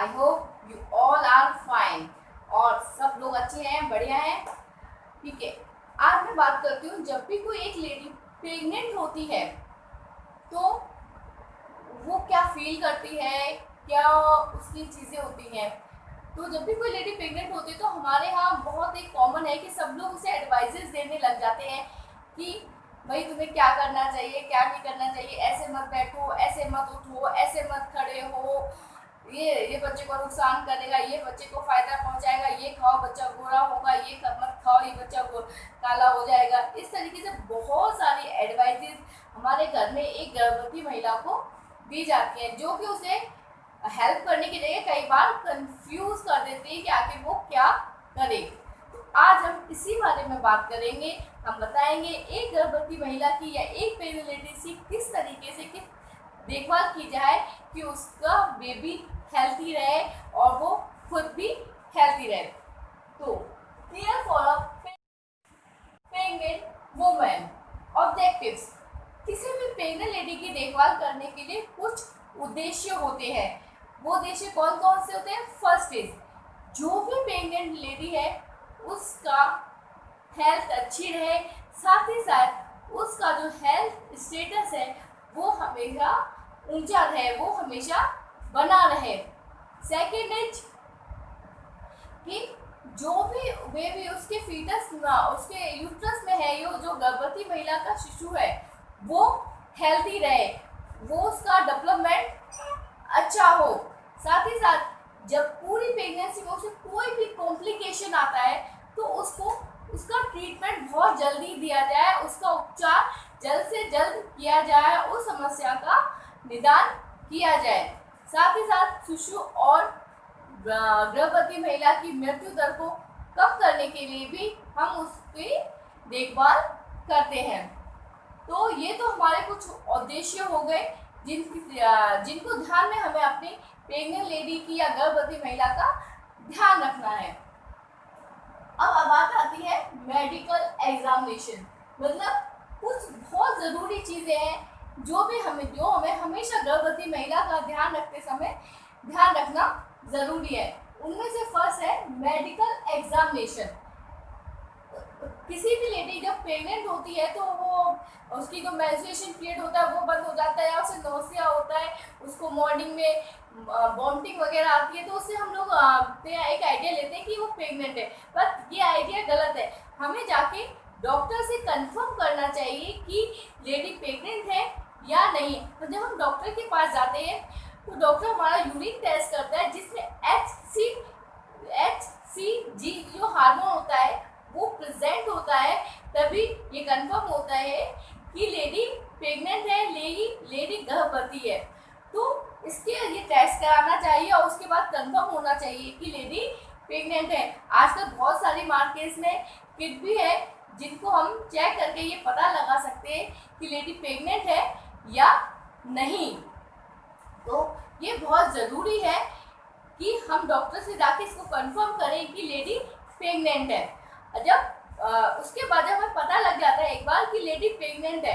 I hope you all are fine और सब लोग अच्छे हैं, बढ़िया हैं। ठीक है, आज मैं बात करती हूँ जब भी कोई एक लेडी प्रेग्नेंट होती है तो वो क्या फील करती है, क्या उसकी चीज़ें होती हैं। तो जब भी कोई लेडी प्रेग्नेंट होती है तो हमारे यहाँ बहुत एक कॉमन है कि सब लोग उसे एडवाइजेस देने लग जाते हैं कि भाई तुम्हें क्या करना चाहिए, क्या नहीं करना चाहिए, ऐसे मत बैठो, ऐसे मत उठो, ऐसे मत खड़े हो, ये बच्चे को नुकसान करेगा, ये बच्चे को फायदा पहुंचाएगा, ये खाओ बच्चा गोरा होगा, ये मत खाओ ये बच्चा काला हो जाएगा। इस तरीके से बहुत सारी एडवाइजेस हमारे घर में एक गर्भवती महिला को दी जाती है, जो कि उसे हेल्प करने की जगह कई बार कंफ्यूज कर देती है कि आखिर वो क्या करे। तो आज हम इसी बारे में बात करेंगे। हम बताएंगे एक गर्भवती महिला की या एक प्रेग्नेंट लेडीज की किस तरीके से किस देखभाल की जाए कि उसका बेबी हेल्थी रहे और वो खुद भी हेल्थी रहे। तो care for a pregnant women objectives. किसी भी प्रेग्नेंट लेडी की देखभाल करने के लिए कुछ उद्देश्य होते हैं। वो उद्देश्य कौन कौन से होते हैं? फर्स्ट इज, जो भी प्रेग्नेंट लेडी है उसका हेल्थ अच्छी रहे, साथ ही साथ उसका जो हेल्थ स्टेटस है वो हमेशा ऊंचा रहे, वो हमेशा बना रहे। सेकेंड इज कि जो भी बेबी उसके फीटस में, उसके यूट्रस में है, यो जो गर्भवती महिला का शिशु है वो हेल्थी रहे, वो उसका डेवलपमेंट अच्छा हो। साथ ही साथ जब पूरी प्रेगनेंसी में उसे कोई भी कॉम्प्लिकेशन आता है तो उसको उसका ट्रीटमेंट बहुत जल्दी दिया जाए, उसका उपचार जल्द से जल्द किया जाए, उस समस्या का निदान किया जाए। साथ ही साथ शिशु और गर्भवती महिला की मृत्यु दर को कम करने के लिए भी हम उसकी देखभाल करते हैं। तो ये तो हमारे कुछ उद्देश्य हो गए जिनको ध्यान में हमें अपनी प्रेग्नेंट लेडी की या गर्भवती महिला का ध्यान रखना है। अब बात आती है मेडिकल एग्जामिनेशन। मतलब कुछ बहुत ज़रूरी चीज़ें हैं जो हमें हमेशा गर्भवती महिला का ध्यान रखते समय ध्यान रखना ज़रूरी है। उनमें से फर्स्ट है मेडिकल एग्जामिनेशन। किसी भी लेडी जब प्रेग्नेंट होती है तो वो उसकी जो मेंस्ट्रुएशन पीरियड होता है वो बंद हो जाता है, उसे नौसिया होता है, उसको मॉर्निंग में वॉमिटिंग वगैरह आती है, तो उससे हम लोग एक आइडिया लेते हैं कि वो प्रेग्नेंट है। बट ये आइडिया गलत है। हमें जाके डॉक्टर से कंफर्म करना चाहिए कि लेडी प्रेग्नेंट है या नहीं। तो जब हम डॉक्टर के पास जाते हैं तो डॉक्टर हमारा यूरिन टेस्ट करता है जिसमें HCG जो हार्मोन होता है वो प्रेजेंट होता है, तभी ये कंफर्म होता है कि लेडी प्रेग्नेंट है, लेडी गर्भवती है। तो इसके ये टेस्ट कराना चाहिए और उसके बाद कंफर्म होना चाहिए कि लेडी प्रेग्नेंट है। आजकल बहुत सारी मार्केट्स में किट भी है जिनको हम चेक करके ये पता लगा सकते हैं कि लेडी प्रेग्नेंट है या नहीं। तो ये बहुत ज़रूरी है कि हम डॉक्टर से जाके इसको कंफर्म करें कि लेडी प्रेग्नेंट है। जब उसके बाद जब हमें पता लग जाता है एक बार कि लेडी प्रेग्नेंट है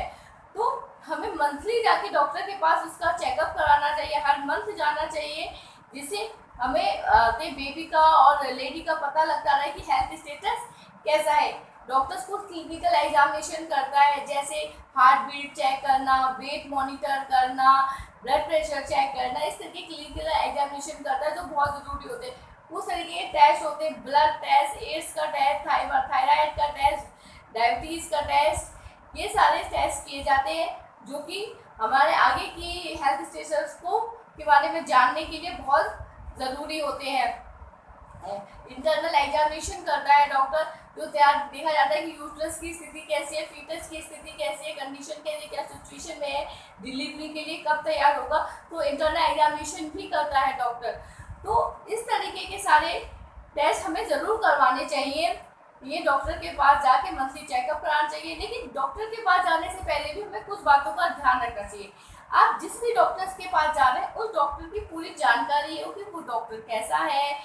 तो हमें मंथली जाके डॉक्टर के पास उसका चेकअप कराना चाहिए, हर मंथ जाना चाहिए, जिससे हमें बेबी का और लेडी का पता लगता रहे कि हेल्थ स्टेटस कैसा है। डॉक्टर्स को क्लिनिकल एग्जामिनेशन करता है, जैसे हार्ट बीट चेक करना, वेट मॉनिटर करना, ब्लड प्रेशर चेक करना, इस तरह के क्लिनिकल एग्जामिनेशन करता है जो बहुत ज़रूरी होते हैं। उस तरीके के टेस्ट होते हैं, ब्लड टेस्ट, एड्स का टेस्ट, थायराइड का टेस्ट, डायबिटीज़ का टेस्ट, ये सारे टेस्ट किए जाते हैं जो कि हमारे आगे की हेल्थ स्टेटस को के बारे में जानने के लिए बहुत ज़रूरी होते हैं। इंटरनल एग्जामिनेशन करता है डॉक्टर, जो देखा जाता है कि यूट्रस की स्थिति कैसी है, फीटस की स्थिति कैसी है, कंडीशन कैसी है, क्या सिचुएशन में है, डिलीवरी के लिए कब तैयार होगा, तो इंटरनल एग्जामिनेशन भी करता है डॉक्टर। तो इस तरीके के सारे टेस्ट हमें ज़रूर करवाने चाहिए। ये डॉक्टर के पास जाके मंथली चेकअप कराना चाहिए, लेकिन डॉक्टर के पास जाने से पहले भी हमें कुछ बातों का ध्यान रखना चाहिए। आप जिस भी डॉक्टर्स के पास जा रहे हैं उस डॉक्टर की पूरी जानकारी हो कि वो डॉक्टर कैसा है,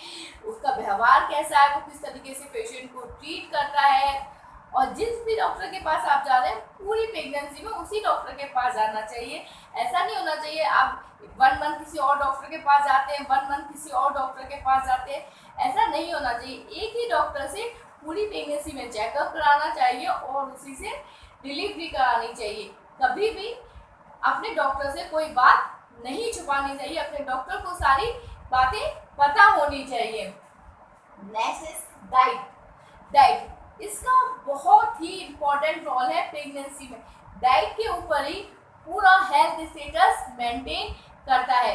उसका व्यवहार कैसा है, वो किस तरीके से पेशेंट को ट्रीट करता है। और जिस भी डॉक्टर के पास आप जा रहे हैं पूरी प्रेगनेंसी में उसी डॉक्टर के पास जाना चाहिए। ऐसा नहीं होना चाहिए आप 1 मंथ किसी और डॉक्टर के पास जाते हैं, 1 मंथ किसी और डॉक्टर के पास जाते हैं। ऐसा नहीं होना चाहिए। एक ही डॉक्टर से पूरी प्रेगनेंसी में चेकअप कराना चाहिए और उसी से डिलीवरी करानी चाहिए। कभी भी अपने डॉक्टर से कोई बात नहीं छुपानी चाहिए, अपने डॉक्टर को सारी बातें पता होनी चाहिए। Next is diet. डाइट इसका बहुत ही इम्पोर्टेंट रोल है प्रेगनेंसी में। डाइट के ऊपर ही पूरा हेल्थ स्टेटस मेंटेन करता है।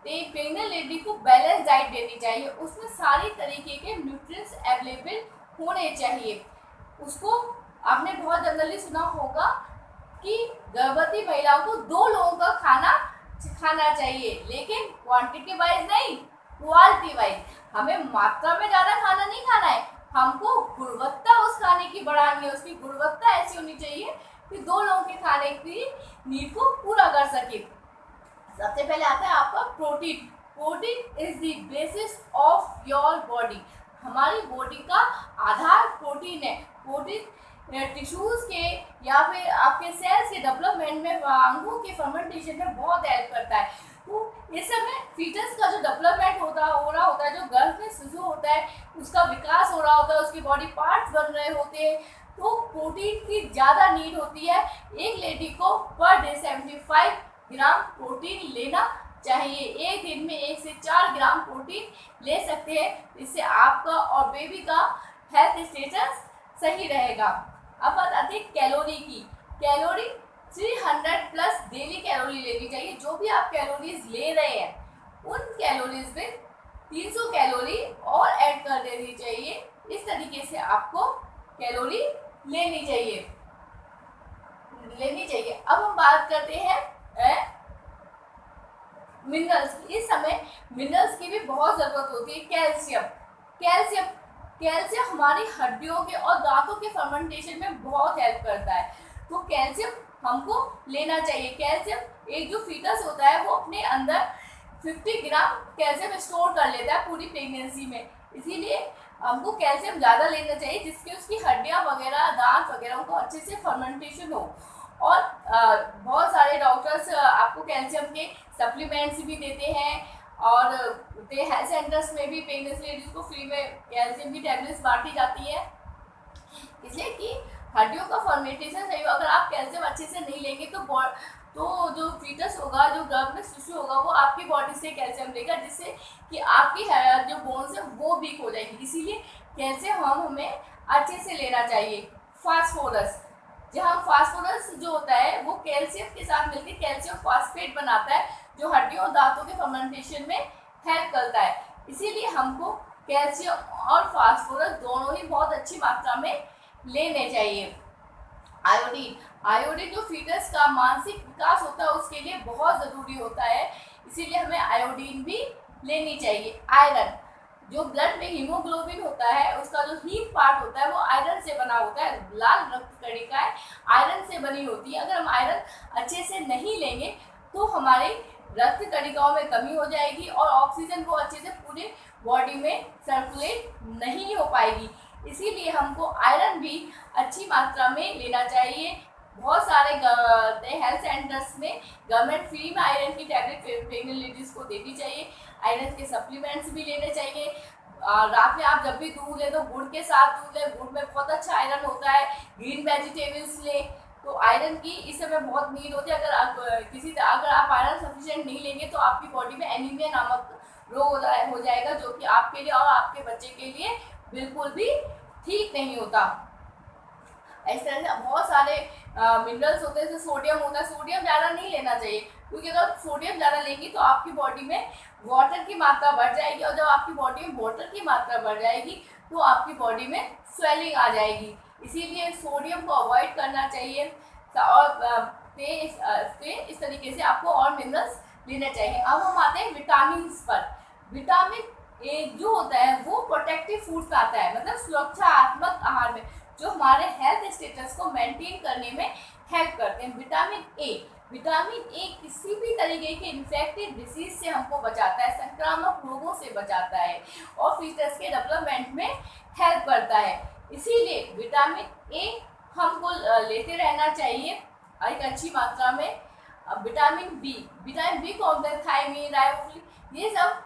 प्रेग्नेंट लेडी को बैलेंस डाइट देनी चाहिए, उसमें सारी तरीके के न्यूट्रिएंट्स अवेलेबल होने चाहिए। उसको आपने बहुत जनरली सुना होगा कि गर्भवती महिलाओं को 2 लोगों का खाना खाना चाहिए, लेकिन क्वांटिटी वाइज नहीं, क्वालिटी वाइज। हमें मात्रा में ज़्यादा खाना नहीं खाना है, हमको गुणवत्ता उस खाने की बढ़ानी है। उसकी गुणवत्ता ऐसी होनी चाहिए कि 2 लोगों के खाने की नीड को पूरा कर सके। सबसे पहले आता है आपका protein. Protein is the basis of your body. हमारी बॉडी का आधार प्रोटीन है। प्रोटीन टिश्यूज के या फिर आपके सेल्स के डेवलपमेंट में, अंगों के फर्मेंटेशन में बहुत हेल्प करता है। तो इस समय फीटस का जो डेवलपमेंट हो रहा होता है, जो गर्भ में शिशु होता है उसका विकास हो रहा होता है, उसकी बॉडी पार्ट्स बन रहे होते हैं, तो प्रोटीन की ज़्यादा नीड होती है। एक लेडी को पर डे 75 ग्राम प्रोटीन लेना चाहिए। एक दिन में 1 से 4 ग्राम प्रोटीन ले सकते हैं, इससे आपका और बेबी का हेल्थ स्टेटस सही रहेगा। अब बात आती है कैलोरी की। कैलोरी 300 प्लस डेली कैलोरी लेनी चाहिए। जो भी आप कैलोरीज ले रहे हैं उन कैलोरीज में 300 कैलोरी और ऐड कर देनी चाहिए। इस तरीके से आपको कैलोरी लेनी चाहिए। अब हम बात करते हैं मिनरल्स की। इस समय मिनरल्स की भी बहुत ज़रूरत होती है। कैल्शियम हमारी हड्डियों के और दांतों के फर्मेंटेशन में बहुत हेल्प करता है, तो कैल्शियम हमको लेना चाहिए। कैल्शियम एक जो फीटस होता है वो अपने अंदर 50 ग्राम कैल्शियम स्टोर कर लेता है पूरी प्रेगनेंसी में, इसीलिए हमको कैल्शियम ज़्यादा लेना चाहिए जिससे उसकी हड्डियाँ वगैरह, दांत वगैरह को अच्छे से फर्मेंटेशन हो। और बहुत सारे डॉक्टर्स आपको कैल्शियम के सप्लीमेंट्स भी देते हैं, और हेल्थ सेंटर्स में भी प्रेगनेंसी लेडीज को फ्री में कैल्शियम की टैबलेट्स बांटी जाती है, इसलिए कि हड्डियों का फॉर्मेटेशन सही हो। अगर आप कैल्शियम अच्छे से नहीं लेंगे तो जो फीटस होगा, जो गर्भ में शिशु होगा, वो आपकी बॉडी से कैल्शियम लेगा, जिससे कि आपकी जो बोन्स है वो वीक हो जाएगी। इसीलिए कैल्शियम हमें अच्छे से लेना चाहिए। फास्फोरस, जहाँ फास्फोरस जो होता है वो कैल्शियम के साथ मिलकर कैल्शियम फॉस्फेट बनाता है, जो हड्डियों और दांतों के फर्मेंटेशन में हेल्प करता है। इसीलिए हमको कैल्शियम और फास्फोरस दोनों ही बहुत अच्छी मात्रा में लेने चाहिए। आयोडीन जो फीटस का मानसिक विकास होता है उसके लिए बहुत ज़रूरी होता है, इसीलिए हमें आयोडीन भी लेनी चाहिए। आयरन, जो ब्लड में हीमोग्लोबिन होता है उसका जो हीम पार्ट होता है वो आयरन से बना होता है। लाल रक्त कणिकाएं आयरन से बनी होती है। अगर हम आयरन अच्छे से नहीं लेंगे तो हमारे रक्त कणिकाओं में कमी हो जाएगी और ऑक्सीजन को अच्छे से पूरे बॉडी में सर्कुलेट नहीं हो पाएगी। इसीलिए हमको आयरन भी अच्छी मात्रा में लेना चाहिए। बहुत सारे हेल्थ सेंटर्स में गवर्नमेंट फ्री में आयरन की टैबलेट प्रेग्नेंट लेडीज़ को देनी चाहिए। आयरन के सप्लीमेंट्स भी लेने चाहिए। रात में आप जब भी दूध लें तो गुड़ के साथ दूध लें, गुड़ में बहुत अच्छा आयरन होता है। ग्रीन वेजिटेबल्स लें, तो आयरन की इस समय बहुत नीड होती है। अगर आप आयरन सफिशिएंट नहीं लेंगे तो आपकी बॉडी में एनीमिया नामक रोग हो जाएगा, जो कि आपके लिए और आपके बच्चे के लिए बिल्कुल भी ठीक नहीं होता। इस तरह से बहुत सारे मिनरल्स होते हैं, जैसे सोडियम होता है। सोडियम ज़्यादा नहीं लेना चाहिए, क्योंकि अगर सोडियम ज़्यादा लेंगी तो आपकी बॉडी में वाटर की मात्रा बढ़ जाएगी, और जब आपकी बॉडी में वाटर की मात्रा बढ़ जाएगी तो आपकी बॉडी में स्वेलिंग आ जाएगी। इसीलिए सोडियम को अवॉइड करना चाहिए। और इस तरीके से आपको और मिनरल्स लेना चाहिए। अब हम आते हैं विटामिन पर। विटामिन ए जो होता है वो प्रोटेक्टिव फूड में आता है, मतलब सुरक्षात्मक आहार में, जो हमारे हेल्थ स्टेटस को मेंटेन करने में हेल्प करते हैं। विटामिन ए किसी भी तरीके के इन्फेक्टिव डिसीज से हमको बचाता है, संक्रामक रोगों से बचाता है और फीटस के डेवलपमेंट में हेल्प करता है। इसीलिए विटामिन ए हमको लेते रहना चाहिए एक अच्छी मात्रा में। Vitamin B complex, thiamine, riboflavin, ये सब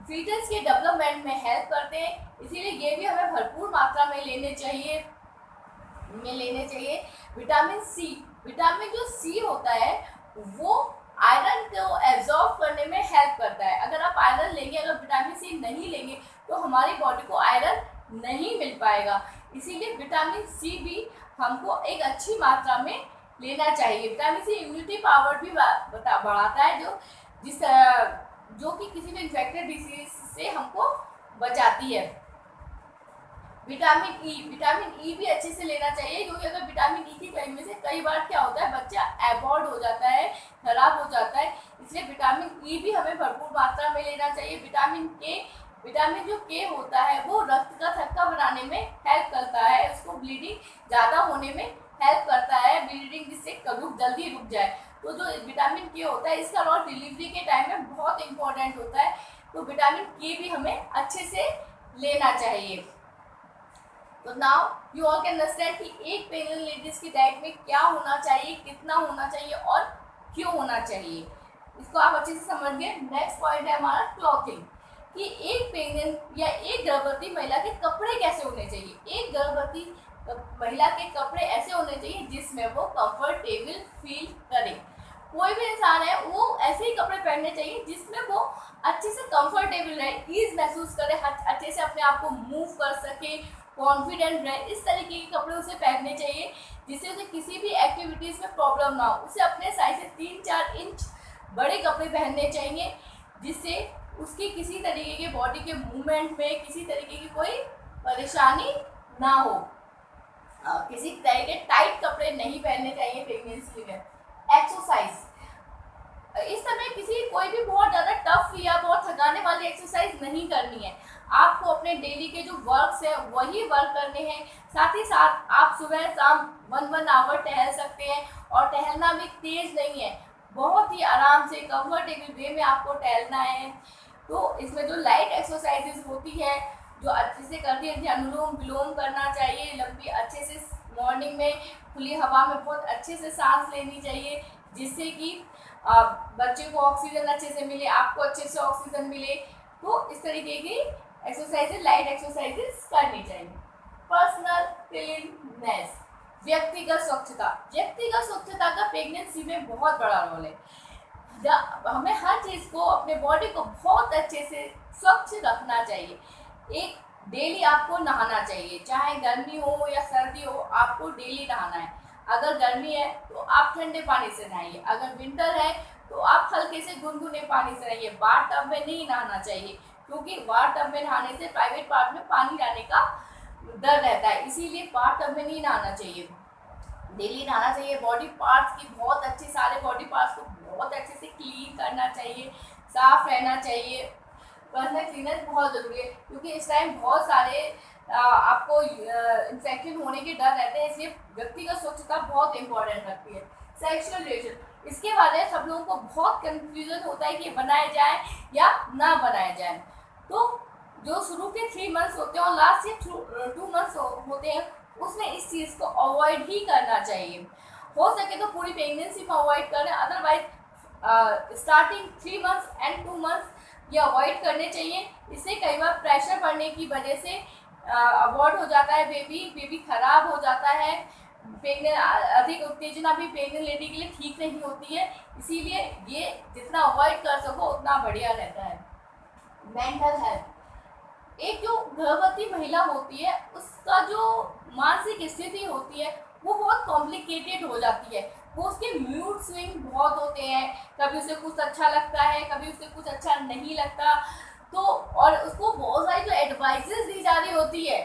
फीटस के डेवलपमेंट में हेल्प करते हैं, इसीलिए ये भी हमें भरपूर मात्रा में लेने चाहिए। विटामिन जो सी होता है वो आयरन को एब्जॉर्ब करने में हेल्प करता है। अगर आप आयरन लेंगे, अगर विटामिन सी नहीं लेंगे तो हमारी बॉडी को आयरन नहीं मिल पाएगा, इसीलिए विटामिन सी भी हमको एक अच्छी मात्रा में लेना चाहिए। विटामिन सी इम्यूनिटी पावर भी बढ़ाता है, जो कि किसी भी इन्फेक्टेड डिसीज से हमको बचाती है। विटामिन ई भी अच्छे से लेना चाहिए, क्योंकि अगर विटामिन ई की कमी से कई बार क्या होता है, बच्चा एबॉर्ड हो जाता है, खराब हो जाता है, इसलिए विटामिन ई भी हमें भरपूर मात्रा में लेना चाहिए। विटामिन जो के होता है वो रक्त का थक्का बनाने में हेल्प करता है, उसको ब्लीडिंग ज़्यादा होने में हेल्प करता है, ब्लीडिंग जिससे जल्दी रुक जाए। तो जो विटामिन के होता है इसका रोल डिलीवरी के टाइम में बहुत इंपॉर्टेंट होता है, तो विटामिन के भी हमें अच्छे से लेना चाहिए। तो now you all can understand कि एक प्रेग्नेंट लेडीज की डाइट में क्या होना चाहिए, कितना होना चाहिए और क्यों होना चाहिए, इसको आप अच्छे से समझ गए। नेक्स्ट पॉइंट है हमारा क्लॉथिंग, कि एक प्रेग्नेंट या एक गर्भवती महिला के कपड़े कैसे होने चाहिए। एक गर्भवती महिला के कपड़े ऐसे होने चाहिए जिसमें वो कंफर्टेबल फील करे। कोई भी इंसान है वो ऐसे ही कपड़े पहनने चाहिए जिसमें वो अच्छे से कंफर्टेबल रहे, ईज महसूस करे, अच्छे से अपने आप को मूव कर सके, कॉन्फिडेंट रहे। इस तरीके के कपड़े उसे पहनने चाहिए जिससे उसे किसी भी एक्टिविटीज़ में प्रॉब्लम ना हो। उसे अपने साइज से 3-4 इंच बड़े कपड़े पहनने चाहिए जिससे उसकी किसी तरीके के बॉडी के मूवमेंट में किसी तरीके की कोई परेशानी ना हो। किसी तरह के टाइट कपड़े नहीं पहनने चाहिए प्रेगनेंसी में। एक्सरसाइज, इस समय कोई भी बहुत ज़्यादा टफ या बहुत थकाने वाली एक्सरसाइज नहीं करनी है। आपको अपने डेली के जो वर्क्स है वही वर्क करने हैं। साथ ही साथ आप सुबह शाम 1 आवर टहल सकते हैं, और टहलना भी तेज नहीं है, बहुत ही आराम से कंफर्टेबल वे में आपको टहलना है। तो इसमें जो लाइट एक्सरसाइजेज होती है जो अच्छे से करती है, अनुलोम विलोम करना चाहिए, लंबी अच्छे से मॉर्निंग में खुली हवा में बहुत अच्छे से सांस लेनी चाहिए, जिससे कि बच्चे को ऑक्सीजन अच्छे से मिले, आपको अच्छे से ऑक्सीजन मिले। तो इस तरीके की एक्सरसाइजेज, लाइट एक्सरसाइजेज करनी चाहिए। पर्सनल क्लीननेस, व्यक्तिगत स्वच्छता का प्रेगनेंसी में बहुत बड़ा रोल है। हमें हर चीज़ को, अपने बॉडी को बहुत अच्छे से स्वच्छ रखना चाहिए। एक डेली आपको नहाना चाहिए, चाहे गर्मी हो या सर्दी हो, आपको डेली नहाना है। अगर गर्मी है तो आप ठंडे पानी से नहाइए, अगर विंटर है तो आप हल्के से गुनगुने पानी से नहाइए। बाथ टब में नहीं नहाना चाहिए, क्योंकि बाथ टब में नहाने से प्राइवेट पार्ट में पानी जाने का डर रहता है, इसीलिए बाथ टब में नहीं नहाना चाहिए। डेली नहाना चाहिए। बॉडी पार्ट्स की बहुत अच्छे, सारे बॉडी पार्ट्स को बहुत अच्छे से क्लीन करना चाहिए, साफ रहना चाहिए। पर्सनल क्लीननेस बहुत ज़रूरी है, क्योंकि इस टाइम बहुत सारे आपको इन्फेक्शन होने के डर रहते हैं, इसलिए व्यक्तिगत स्वच्छता बहुत इंपॉर्टेंट रखती है। सेक्सुअल रिलेशन, इसके बारे में सब लोगों को बहुत कंफ्यूजन होता है कि बनाए जाए या ना बनाए जाए। तो जो शुरू के 3 मंथ्स होते हैं और लास्ट के 2 मंथ्स होते हैं, उसमें इस चीज़ को अवॉइड ही करना चाहिए। हो सके तो पूरी प्रेगनेंसी में अवॉइड करें, otherwise starting 3 months and 2 months ये अवॉइड करने चाहिए। इससे कई बार प्रेशर पड़ने की वजह से अबॉर्ट हो जाता है, बेबी खराब हो जाता है। अधिक उत्तेजना भी प्रेग्नेंट लेडी के लिए ठीक नहीं होती है, इसीलिए ये जितना अवॉइड कर सको उतना बढ़िया रहता है। मेंटल हेल्थ, एक जो गर्भवती महिला होती है उसका जो मानसिक स्थिति होती है वो बहुत कॉम्प्लिकेटेड हो जाती है। वो उसके मूड स्विंग बहुत होते हैं, कभी उसे कुछ अच्छा लगता है, कभी उसे कुछ अच्छा नहीं लगता। तो और उसको बहुत सारी जो एडवाइजेस दी जा रही होती है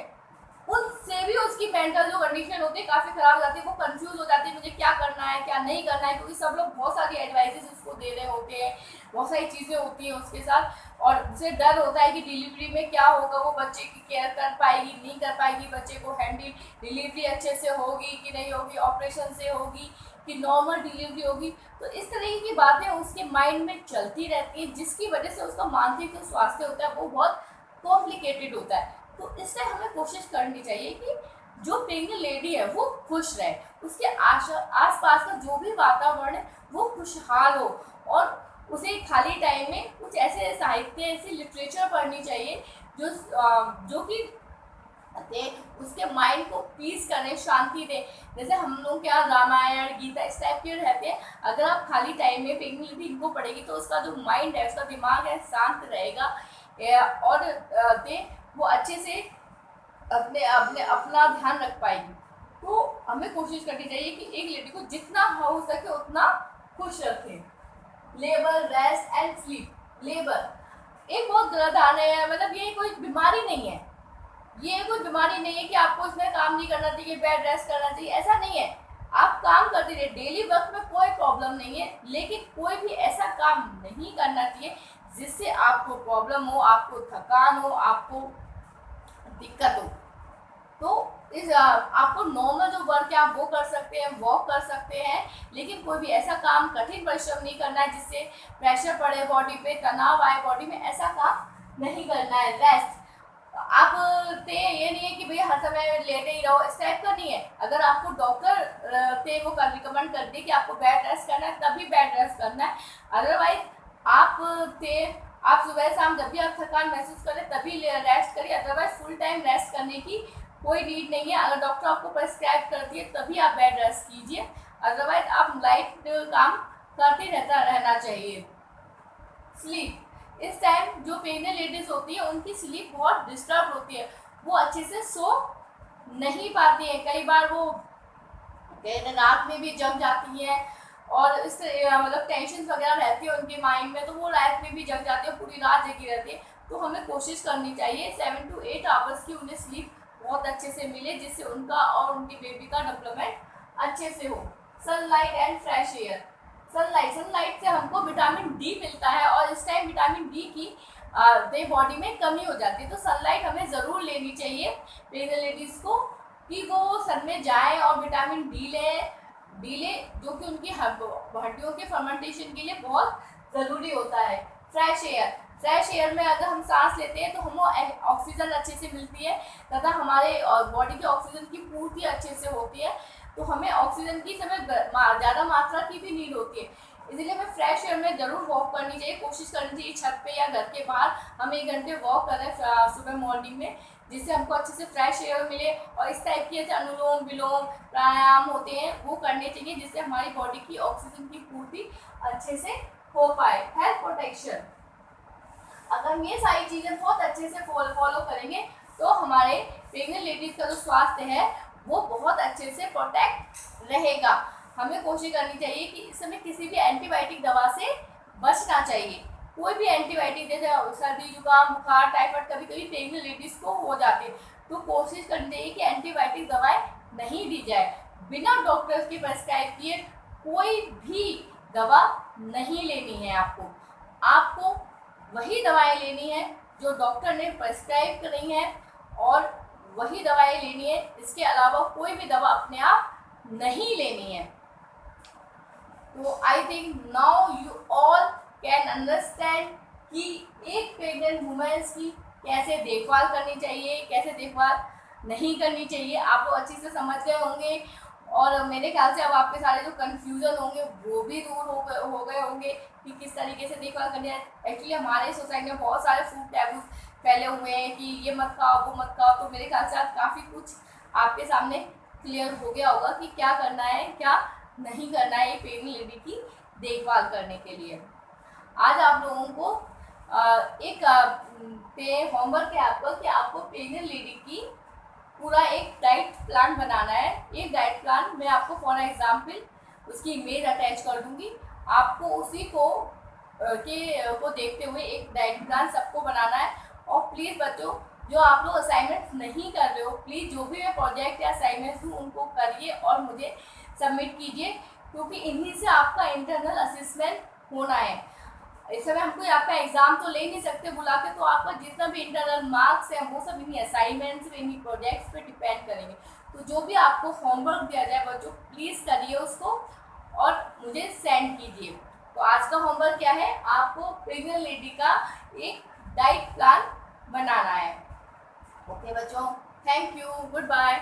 उससे भी उसकी मेंटल जो कंडीशन होती है काफ़ी ख़राब हो जाती है। वो कंफ्यूज हो जाती है मुझे क्या करना है क्या नहीं करना है, क्योंकि सब लोग बहुत सारी एडवाइजेस उसको दे रहे होते हैं, बहुत सारी चीज़ें होती हैं उसके साथ, और उसे डर होता है कि डिलीवरी में क्या होगा, वो बच्चे की केयर कर पाएगी नहीं कर पाएगी, बच्चे को हैंडल डिलीवरी अच्छे से होगी कि नहीं होगी, ऑपरेशन से होगी कि नॉर्मल डिलीवरी होगी। तो इस तरह की बातें उसके माइंड में चलती रहती है, जिसकी वजह से उसका मानसिक जो स्वास्थ्य होता है वो बहुत कॉम्प्लिकेटेड होता है। तो इससे हमें कोशिश करनी चाहिए कि जो प्रेग्नेंट लेडी है वो खुश रहे, उसके आसपास का जो भी वातावरण है वो खुशहाल हो, और उसे खाली टाइम में कुछ ऐसे साहित्य, ऐसी लिटरेचर पढ़नी चाहिए जो कि उसके माइंड को पीस करें, शांति दे। जैसे हम लोग क्या रामायण, गीता इस टाइप के रहते हैं, अगर आप खाली टाइम में प्रेग्नेंट इनको पढ़ेगी तो उसका जो माइंड है, उसका दिमाग है, शांत रहेगा, और वो अच्छे से अपने अपने अपना ध्यान रख पाएगी। तो हमें कोशिश करनी चाहिए कि एक लेडी को जितना हो सके उतना खुश रखें। Labour, rest and sleep. Labour एक बहुत गलत धारणा है, मतलब ये कोई बीमारी नहीं है, ये कोई बीमारी नहीं है कि आपको इसमें काम नहीं करना चाहिए, बेड रेस्ट करना चाहिए, ऐसा नहीं है। आप काम करते रहिए, डेली वर्क में कोई प्रॉब्लम नहीं है, लेकिन कोई भी ऐसा काम नहीं करना चाहिए जिससे आपको प्रॉब्लम हो, आपको थकान हो, आपको दिक्कत हो। तो इस आपको नॉर्मल जो वर्क है आप वो कर सकते हैं, वॉक कर सकते हैं, लेकिन कोई भी ऐसा काम, कठिन परिश्रम नहीं करना है जिससे प्रेशर पड़े बॉडी पे, तनाव आए बॉडी में, ऐसा काम नहीं करना है। रेस्ट, आप ये नहीं है कि भैया हर समय लेटे ही रहो, इस टाइप का नहीं है। अगर आपको डॉक्टर वो रिकमेंड कर दे कि आपको बेड रेस्ट करना है, तभी बेड रेस्ट करना है। अदरवाइज आप सुबह शाम जब भी आप थकान महसूस करें तभी रेस्ट करिए, अदरवाइज फुल टाइम रेस्ट करने की कोई नीड नहीं है। अगर डॉक्टर आपको प्रेस्क्राइब करती है तभी आप बेड रेस्ट कीजिए, अदरवाइज आप लाइट काम करते रहना चाहिए। स्लीप, इस टाइम जो प्रेग्नेंट लेडीज होती है उनकी स्लीप बहुत डिस्टर्ब होती है, वो अच्छे से सो नहीं पाती है, कई बार वो रात में भी जग जाती है, और इस मतलब टेंशन वगैरह रहती है उनके माइंड में, तो वो रात में भी जग जाती है, पूरी रात जगी रहती है। तो हमें कोशिश करनी चाहिए 7 to 8 आवर्स की उन्हें स्लीप बहुत अच्छे से मिले, जिससे उनका और उनकी बेबी का डेवलपमेंट अच्छे से हो। Sunlight and fresh air. Sunlight से हमको विटामिन डी मिलता है, और इस टाइम विटामिन डी की बॉडी में कमी हो जाती है, तो सनलाइट हमें ज़रूर लेनी चाहिए प्रेग्नेंट लेडीज़ को, कि वो सन में जाए और विटामिन डी ले, जो कि उनकी हड्डियों के फर्मेंटेशन के लिए बहुत ज़रूरी होता है। फ्रेश एयर में अगर हम सांस लेते हैं तो हमें ऑक्सीजन अच्छे से मिलती है, तथा हमारे बॉडी के ऑक्सीजन की पूर्ति अच्छे से होती है, तो हमें ऑक्सीजन की समय ज़्यादा मात्रा की भी नीड होती है। इसलिए हमें फ्रेश एयर में ज़रूर वॉक करनी चाहिए, कोशिश करनी चाहिए छत पे या घर के बाहर हम 1 घंटे वॉक करें सुबह मॉर्निंग में, जिससे हमको अच्छे से फ्रेश एयर मिले। और इस टाइप के जैसे अनुलोम विलोम प्राणायाम होते हैं वो करने चाहिए, जिससे हमारी बॉडी की ऑक्सीजन की पूर्ति अच्छे से हो पाए। हेल्थ प्रोटेक्शन, अगर हम ये सारी चीज़ें बहुत अच्छे से फॉलो करेंगे तो हमारे प्रेग्नेंट लेडीज़ का जो स्वास्थ्य है वो बहुत अच्छे से प्रोटेक्ट रहेगा। हमें कोशिश करनी चाहिए कि इस समय किसी भी एंटीबायोटिक दवा से बचना चाहिए। कोई भी एंटीबायोटिक, जैसे सर्दी जुकाम बुखार टाइफाइड कभी कभी प्रेग्नेंट लेडीज़ को हो जाते हैं, तो कोशिश करनी चाहिए कि एंटीबायोटिक दवाएं नहीं दी जाए। बिना डॉक्टर की प्रेस्क्राइब किए कोई भी दवा नहीं लेनी है। आपको वही दवाएं लेनी है जो डॉक्टर ने प्रेस्क्राइब करी हैं, और वही दवाएं लेनी है, इसके अलावा कोई भी दवा अपने आप नहीं लेनी है। तो I think now you all can understand कि एक प्रेग्नेंट वुमेन्स की कैसे देखभाल करनी चाहिए, कैसे देखभाल नहीं करनी चाहिए। आप लोग अच्छे से समझ गए होंगे, और मेरे ख्याल से अब आपके सारे जो कन्फ्यूज़न होंगे वो भी दूर हो गए होंगे कि किस तरीके से देखभाल करनी है। एक्चुअली हमारे सोसाइटी में बहुत सारे फूड टैबूज फैले हुए हैं कि ये मत खाओ वो मत खाओ, तो मेरे ख्याल से आज काफ़ी कुछ आपके सामने क्लियर हो गया होगा कि क्या करना है क्या नहीं करना है ये प्रेग्नेंट लेडी की देखभाल करने के लिए। आज आप लोगों को एक होमवर्क है आपका कि आपको प्रेग्नेंट लेडी की पूरा एक डाइट प्लान बनाना है। एक डाइट प्लान मैं आपको फॉर एग्जाम्पल उसकी इमेज अटैच कर दूंगी, आपको उसी को देखते हुए एक डाइट प्लान सबको बनाना है। और प्लीज़ बच्चों, जो आप लोग असाइनमेंट नहीं कर रहे हो, प्लीज़ जो भी मैं प्रोजेक्ट या असाइनमेंट हूँ उनको करिए और मुझे सबमिट कीजिए, क्योंकि इन्हीं से आपका इंटरनल असेसमेंट होना है। इस समय हमको आपका एग्जाम तो ले नहीं सकते बुला के, तो आपका जितना भी इंटरनल मार्क्स है वो सब इन्हीं असाइनमेंट्स पे, इन्हीं प्रोजेक्ट्स पे डिपेंड करेंगे। तो जो भी आपको होमवर्क दिया जाए बच्चों, प्लीज़ करिए उसको और मुझे सेंड कीजिए। तो आज का होमवर्क क्या है, आपको प्रेग्नेंट लेडी का एक डाइट प्लान बनाना है। ओके बच्चों, थैंक यू, गुड बाय।